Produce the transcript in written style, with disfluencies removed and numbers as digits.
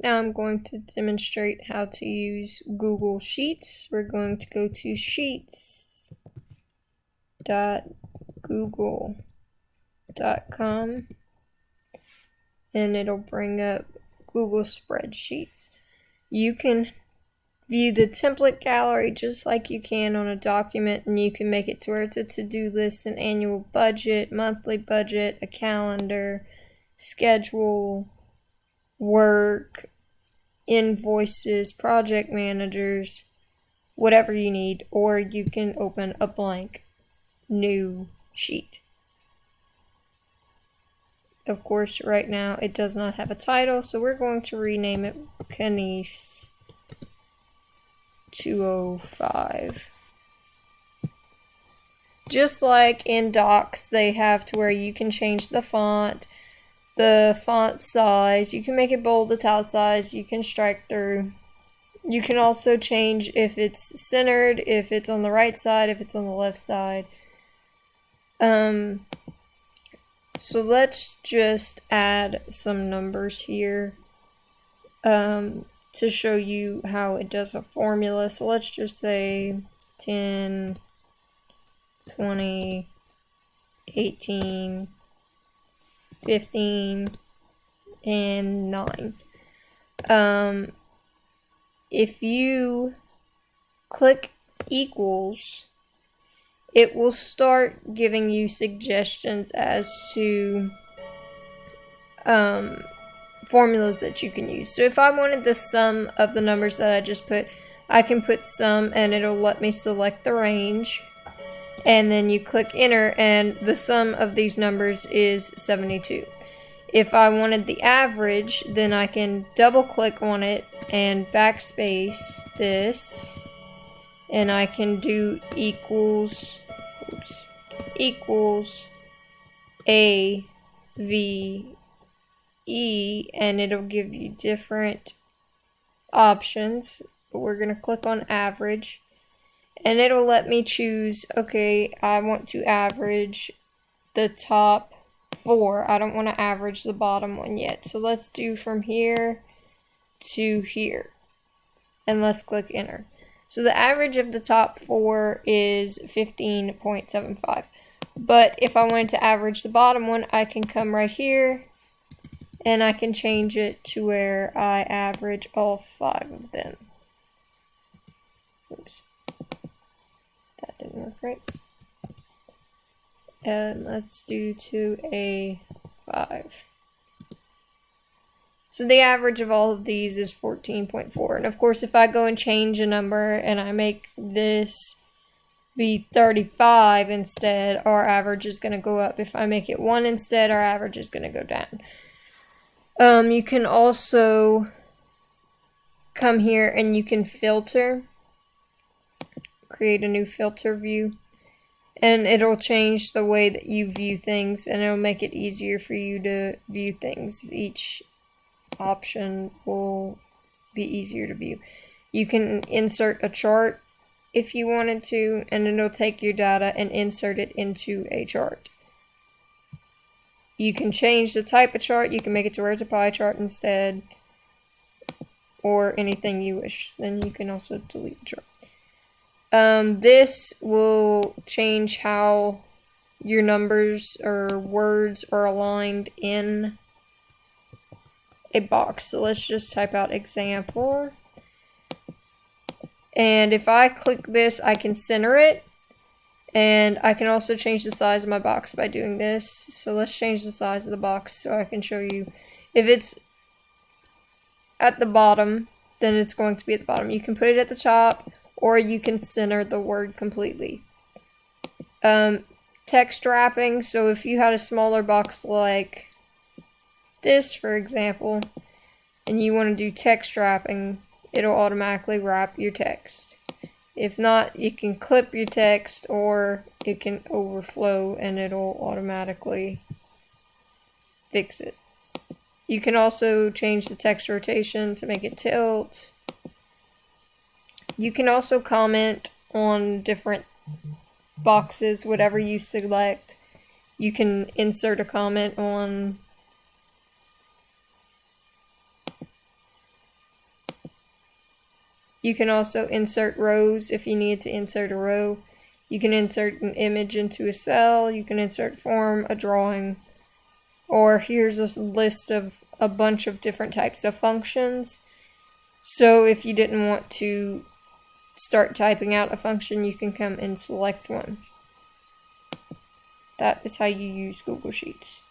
Now I'm going to demonstrate how to use Google Sheets. We're going to go to sheets.google.com and it'll bring up Google Spreadsheets. You can view the template gallery just like you can on a document, and you can make it to where it's a to-do list, an annual budget, monthly budget, a calendar, schedule, work, invoices, project managers, whatever you need, or you can open a blank new sheet. Of course, right now it does not have a title, so we're going to rename it Kanice 205. Just like in Docs, they have to where you can change the font size, you can make it bold, italicized, you can strike through. You can also change if it's centered, if it's on the right side, if it's on the left side. So let's just add some numbers here to show you how it does a formula. So let's just say 10, 20, 18, 15, and 9. If you click equals, it will start giving you suggestions as to formulas that you can use. So if I wanted the sum of the numbers that I just put, I can put sum and it'll let me select the range. And then you click enter and the sum of these numbers is 72. If I wanted the average, then I can double click on it and backspace this, and I can do equals A V E, and it'll give you different options, but we're going to click on average. And it'll let me choose, okay, I want to average the top 4. I don't want to average the bottom one yet. So let's do from here to here. And let's click enter. So the average of the top 4 is 15.75. But if I wanted to average the bottom one, I can come right here and I can change it to where I average all 5 of them. Oops. That didn't work right. And let's do 2A5. So the average of all of these is 14.4. And of course, if I go and change a number and I make this be 35 instead, our average is going to go up. If I make it 1 instead, our average is going to go down. You can also come here and you can filter. Create a new filter view, and it'll change the way that you view things, and it'll make it easier for you to view things. Each option will be easier to view. You can insert a chart if you wanted to, and it'll take your data and insert it into a chart. You can change the type of chart. You can make it to where it's a pie chart instead, or anything you wish. Then you can also delete the chart. This will change how your numbers or words are aligned in a box. So let's just type out example. And if I click this, I can center it. And I can also change the size of my box by doing this. So let's change the size of the box so I can show you. If it's at the bottom, then it's going to be at the bottom. You can put it at the top, or you can center the word completely. Text wrapping, so if you had a smaller box like this, for example, and you want to do text wrapping, it'll automatically wrap your text. If not, you can clip your text, or it can overflow and it'll automatically fix it. You can also change the text rotation to make it tilt. You can also comment on different boxes, whatever you select. You can insert a comment on You can also insert rows if you need to insert a row. You can insert an image into a cell. You can insert form, a drawing. Or here's a list of a bunch of different types of functions. So if you didn't want to start typing out a function, you can come and select one. That is how you use Google Sheets.